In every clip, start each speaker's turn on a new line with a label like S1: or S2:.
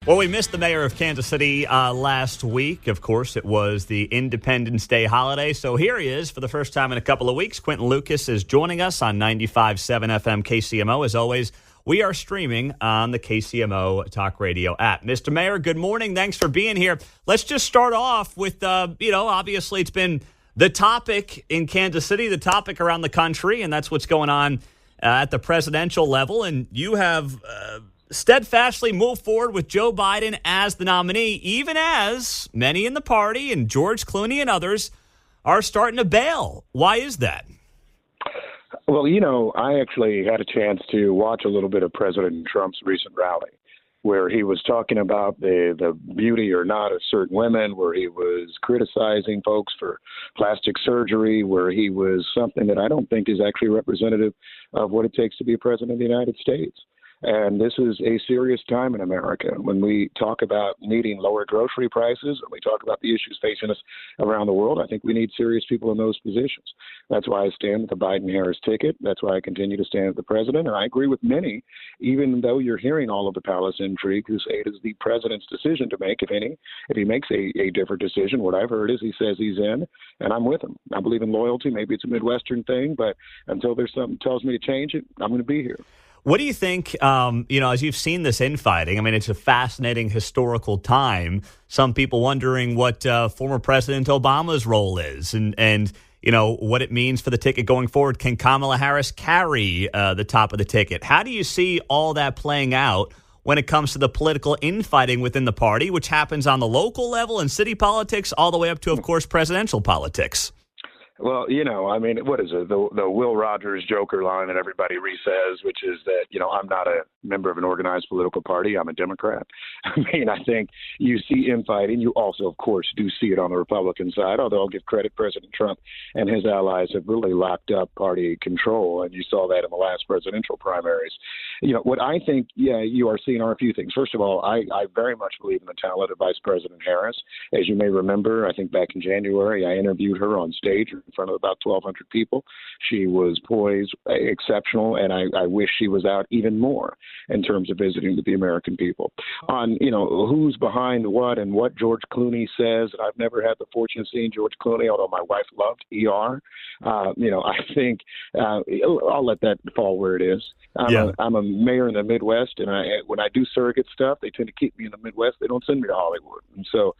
S1: Well, we missed the mayor of Kansas City last week. Of course, it was the Independence Day holiday. So here he is for the first time in a couple of weeks. Quinton Lucas is joining us on 95.7 FM KCMO. As always, we are streaming on the KCMO Talk Radio app. Mr. Mayor, good morning. Thanks for being here. Let's just start off with, obviously it's been the topic in Kansas City, the topic around the country, and that's what's going on at the presidential level. And you have steadfastly moved forward with Joe Biden as the nominee, even as many in the party and George Clooney and others are starting to bail. Why is that?
S2: Well, I actually had a chance to watch a little bit of President Trump's recent rally, where he was talking about the beauty or not of certain women, where he was criticizing folks for plastic surgery, where he was something that I don't think is actually representative of what it takes to be a president of the United States. And this is a serious time in America. When we talk about needing lower grocery prices, when we talk about the issues facing us around the world, I think we need serious people in those positions. That's why I stand with the Biden-Harris ticket. That's why I continue to stand with the president. And I agree with many, even though you're hearing all of the palace intrigue, who say it is the president's decision to make, if any. If he makes a different decision, what I've heard is he says he's in, and I'm with him. I believe in loyalty. Maybe it's a Midwestern thing, but until there's something that tells me to change it, I'm going to be here.
S1: What do you think, as you've seen this infighting? I mean, it's a fascinating historical time. Some people wondering what former President Obama's role is and what it means for the ticket going forward. Can Kamala Harris carry the top of the ticket? How do you see all that playing out when it comes to the political infighting within the party, which happens on the local level and city politics all the way up to, of course, presidential politics?
S2: Well, what is it? The Will Rogers Joker line that everybody re-says, which is that, I'm not a member of an organized political party. I'm a Democrat. I think you see infighting. You also, of course, do see it on the Republican side, although I'll give credit. President Trump and his allies have really locked up party control, and you saw that in the last presidential primaries. What I think, you are seeing are a few things. First of all, I very much believe in the talent of Vice President Harris. As you may remember, I think back in January, I interviewed her on stage in front of about 1,200 people. She was poised, exceptional, and I wish she was out even more in terms of visiting with the American people. On, who's behind what and what George Clooney says, and I've never had the fortune of seeing George Clooney, although my wife loved ER. I think I'll let that fall where it is. I'm a mayor in the Midwest, and when I do surrogate stuff, they tend to keep me in the Midwest. They don't send me to Hollywood. And so,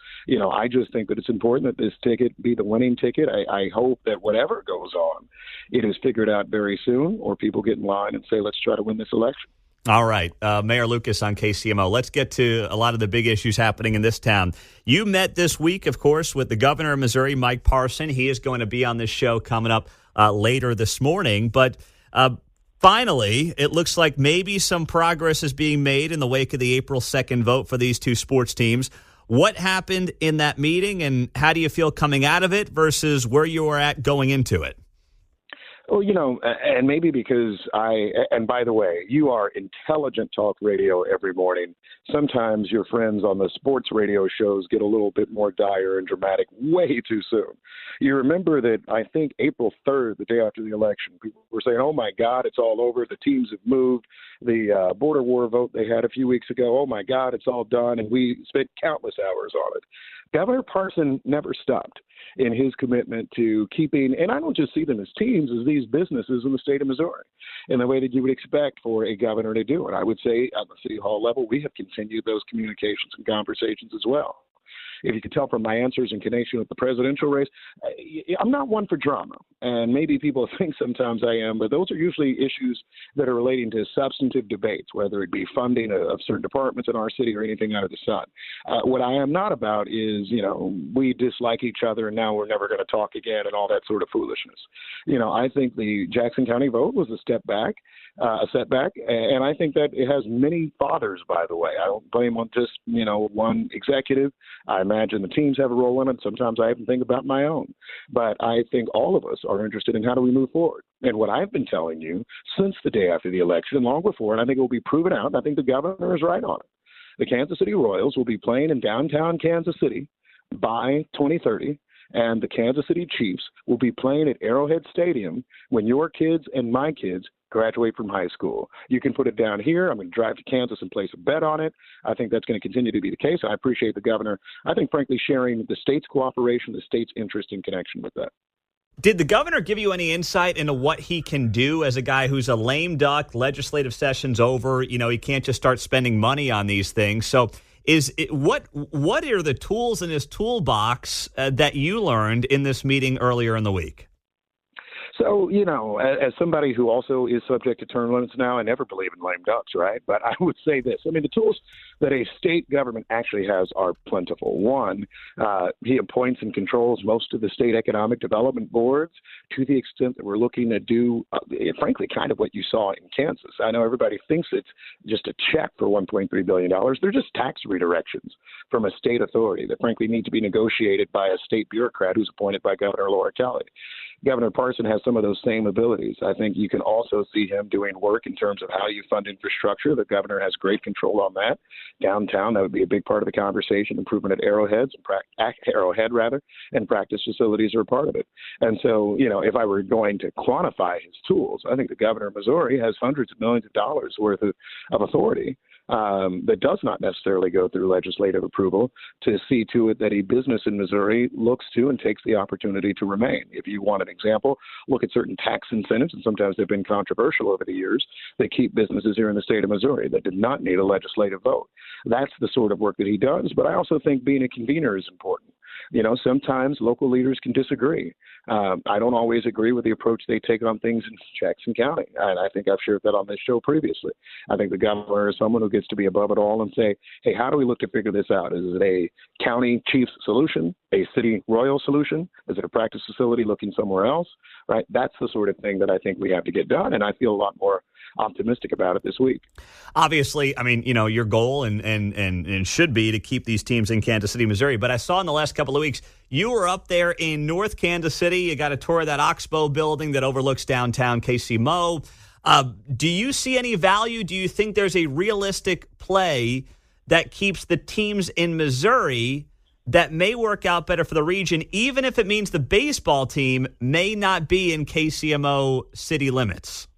S2: I just think that it's important that this ticket be the winning ticket. I hope that whatever goes on, it is figured out very soon, or people get in line and say, let's try to win this election.
S1: All right. Mayor Lucas on KCMO. Let's get to a lot of the big issues happening in this town. You met this week, of course, with the governor of Missouri, Mike Parson. He is going to be on this show coming up later this morning. But finally, it looks like maybe some progress is being made in the wake of the April 2nd vote for these two sports teams. What happened in that meeting, and how do you feel coming out of it versus where you were at going into it?
S2: Well, and maybe because and by the way, you are intelligent talk radio every morning. Sometimes your friends on the sports radio shows get a little bit more dire and dramatic way too soon. You remember that I think April 3rd, the day after the election, people were saying, oh, my God, it's all over. The teams have moved. The border war vote they had a few weeks ago, oh, my God, it's all done. And we spent countless hours on it. Governor Parson never stopped in his commitment to keeping, and I don't just see them as teams, as these businesses in the state of Missouri, in the way that you would expect for a governor to do it. I would say at the city hall level, we have continued those communications and conversations as well. If you can tell from my answers in connection with the presidential race, I'm not one for drama. And maybe people think sometimes I am, but those are usually issues that are relating to substantive debates, whether it be funding of certain departments in our city or anything under the sun. What I am not about is, we dislike each other and now we're never going to talk again and all that sort of foolishness. I think the Jackson County vote was a setback, and I think that it has many fathers, by the way. I don't blame on just, one executive. I imagine the teams have a role in it. Sometimes I even think about my own. But I think all of us are interested in how do we move forward. And what I've been telling you since the day after the election and long before, and I think it will be proven out, and I think the governor is right on it. The Kansas City Royals will be playing in downtown Kansas City by 2030. And the Kansas City Chiefs will be playing at Arrowhead Stadium when your kids and my kids graduate from high school. You can put it down here. I'm going to drive to Kansas and place a bet on it. I think that's going to continue to be the case. I appreciate the governor, I think, frankly, sharing the state's cooperation, the state's interest in connection with that.
S1: Did the governor give you any insight into what he can do as a guy who's a lame duck? Legislative session's over. He can't just start spending money on these things. So what are the tools in his toolbox that you learned in this meeting earlier in the week?
S2: So, as somebody who also is subject to term limits now, I never believe in lame ducks, right? But I would say this. I mean, the tools that a state government actually has are plentiful. One, he appoints and controls most of the state economic development boards to the extent that we're looking to do, frankly, kind of what you saw in Kansas. I know everybody thinks it's just a check for $1.3 billion. They're just tax redirections from a state authority that, frankly, need to be negotiated by a state bureaucrat who's appointed by Governor Laura Kelly. Governor Parson has some of those same abilities. I think you can also see him doing work in terms of how you fund infrastructure. The governor has great control on that. Downtown, that would be a big part of the conversation. Improvement at Arrowhead, and practice facilities are a part of it. And so, if I were going to quantify his tools, I think the governor of Missouri has hundreds of millions of dollars worth of authority that does not necessarily go through legislative approval to see to it that a business in Missouri looks to and takes the opportunity to remain. If you want an example, look at certain tax incentives, and sometimes they've been controversial over the years, that keep businesses here in the state of Missouri that did not need a legislative vote. That's the sort of work that he does, but I also think being a convener is important. Sometimes local leaders can disagree. I don't always agree with the approach they take on things in Jackson County, and I think I've shared that on this show previously. I think the governor is someone who gets to be above it all and say, hey, how do we look to figure this out? Is it a county chief's solution, a city royal solution? Is it a practice facility looking somewhere else? Right? That's the sort of thing that I think we have to get done, and I feel a lot more optimistic about it this week.
S1: Obviously, I mean, your goal and should be to keep these teams in Kansas City, Missouri. But I saw in the last couple of weeks, you were up there in North Kansas City. You got a tour of that Oxbow building that overlooks downtown KCMO. Do you see any value? Do you think there's a realistic play that keeps the teams in Missouri that may work out better for the region, even if it means the baseball team may not be in KCMO city limits?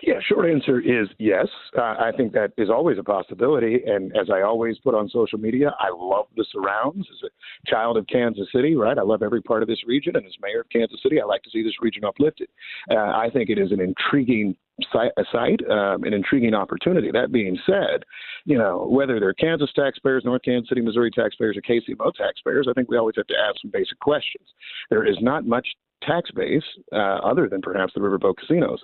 S2: Yeah, short answer is yes. I think that is always a possibility. And as I always put on social media, I love the surrounds. As a child of Kansas City, right? I love every part of this region. And as mayor of Kansas City, I like to see this region uplifted. I think it is an intriguing site, an intriguing opportunity. That being said, whether they're Kansas taxpayers, North Kansas City, Missouri taxpayers, or KCMO taxpayers, I think we always have to ask some basic questions. There is not much tax base, other than perhaps the riverboat casinos,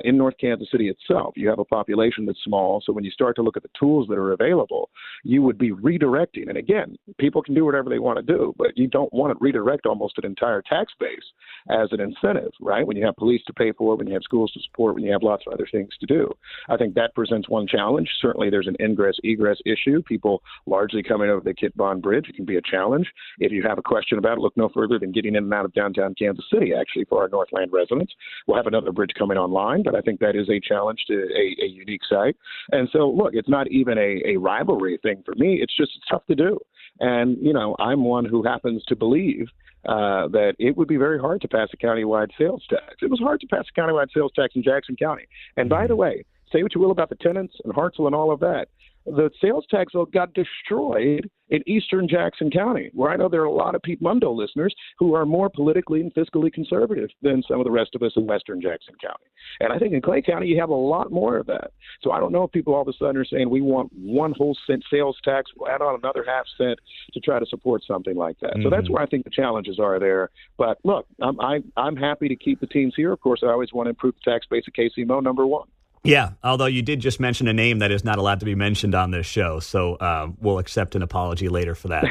S2: in North Kansas City itself. You have a population that's small, so when you start to look at the tools that are available, you would be redirecting. And again, people can do whatever they want to do, but you don't want to redirect almost an entire tax base as an incentive, right? When you have police to pay for, when you have schools to support, when you have lots of other things to do. I think that presents one challenge. Certainly there's an ingress-egress issue. People largely coming over the Kit Bond Bridge. It can be a challenge. If you have a question about it, look no further than getting in and out of downtown Kansas City, actually, for our Northland residents. We'll have another bridge coming online, but I think that is a challenge to a unique site. And so, look, it's not even a rivalry thing for me. It's just tough to do. And, I'm one who happens to believe that it would be very hard to pass a countywide sales tax. It was hard to pass a countywide sales tax in Jackson County. And by the way, say what you will about the tenants and Hartselle and all of that, the sales tax vote got destroyed in eastern Jackson County, where I know there are a lot of Pete Mundo listeners who are more politically and fiscally conservative than some of the rest of us in western Jackson County. And I think in Clay County, you have a lot more of that. So I don't know if people all of a sudden are saying we want one whole cent sales tax, we'll add on another half cent to try to support something like that. So that's where I think the challenges are there. But look, I'm happy to keep the teams here. Of course, I always want to improve the tax base at KCMO, number one.
S1: Yeah, although you did just mention a name that is not allowed to be mentioned on this show, so we'll accept an apology later for that.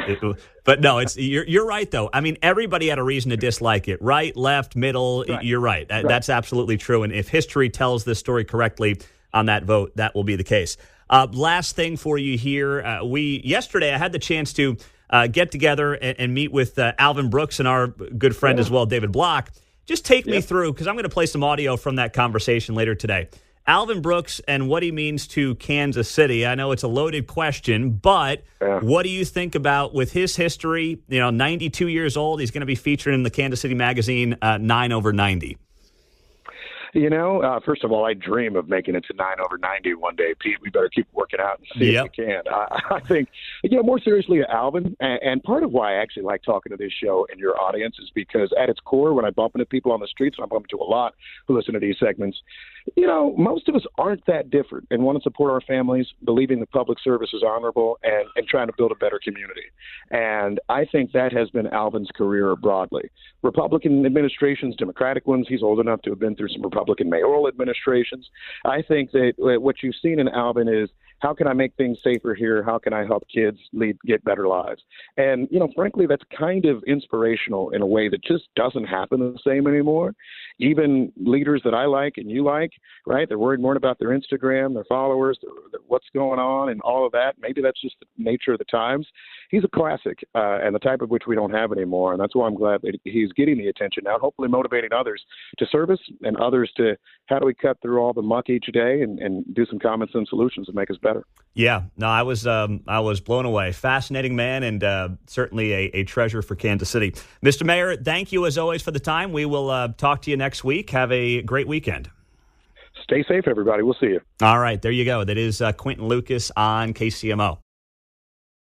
S1: But no, you're right, though. I mean, everybody had a reason to dislike it. Right, left, middle, right. You're right. That's absolutely true. And if history tells this story correctly on that vote, that will be the case. Last thing for you here. Yesterday I had the chance to get together and meet with Alvin Brooks and our good friend as well, David Block. Just take me through, because I'm going to play some audio from that conversation later today. Alvin Brooks and what he means to Kansas City. I know it's a loaded question, but what do you think about with his history? 92 years old, he's going to be featured in the Kansas City Magazine 9/90.
S2: First of all, I dream of making it to 9 over 90 one day, Pete. We better keep working out and see if we can. I think, more seriously, Alvin, and part of why I actually like talking to this show and your audience is because at its core, when I bump into people on the streets, and I bump into a lot who listen to these segments, most of us aren't that different and want to support our families, believing the public service is honorable and trying to build a better community. And I think that has been Alvin's career broadly. Republican administrations, Democratic ones, he's old enough to have been through some Republican mayoral administrations. I think that what you've seen in Alvin is, how can I make things safer here? How can I help kids get better lives? And, frankly, that's kind of inspirational in a way that just doesn't happen the same anymore. Even leaders that I like and you like, right? They're worried more about their Instagram, their followers, what's going on and all of that. Maybe that's just the nature of the times. He's a classic and the type of which we don't have anymore. And that's why I'm glad that he's getting the attention now, hopefully motivating others to service and others to how do we cut through all the muck each day and do some common sense solutions that make us better.
S1: Yeah, no, I was blown away. Fascinating man and certainly a treasure for Kansas City. Mr. Mayor, thank you as always for the time. We will talk to you next week. Have a great weekend.
S2: Stay safe, everybody. We'll see you.
S1: All right, there you go. That is Quinton Lucas on KCMO.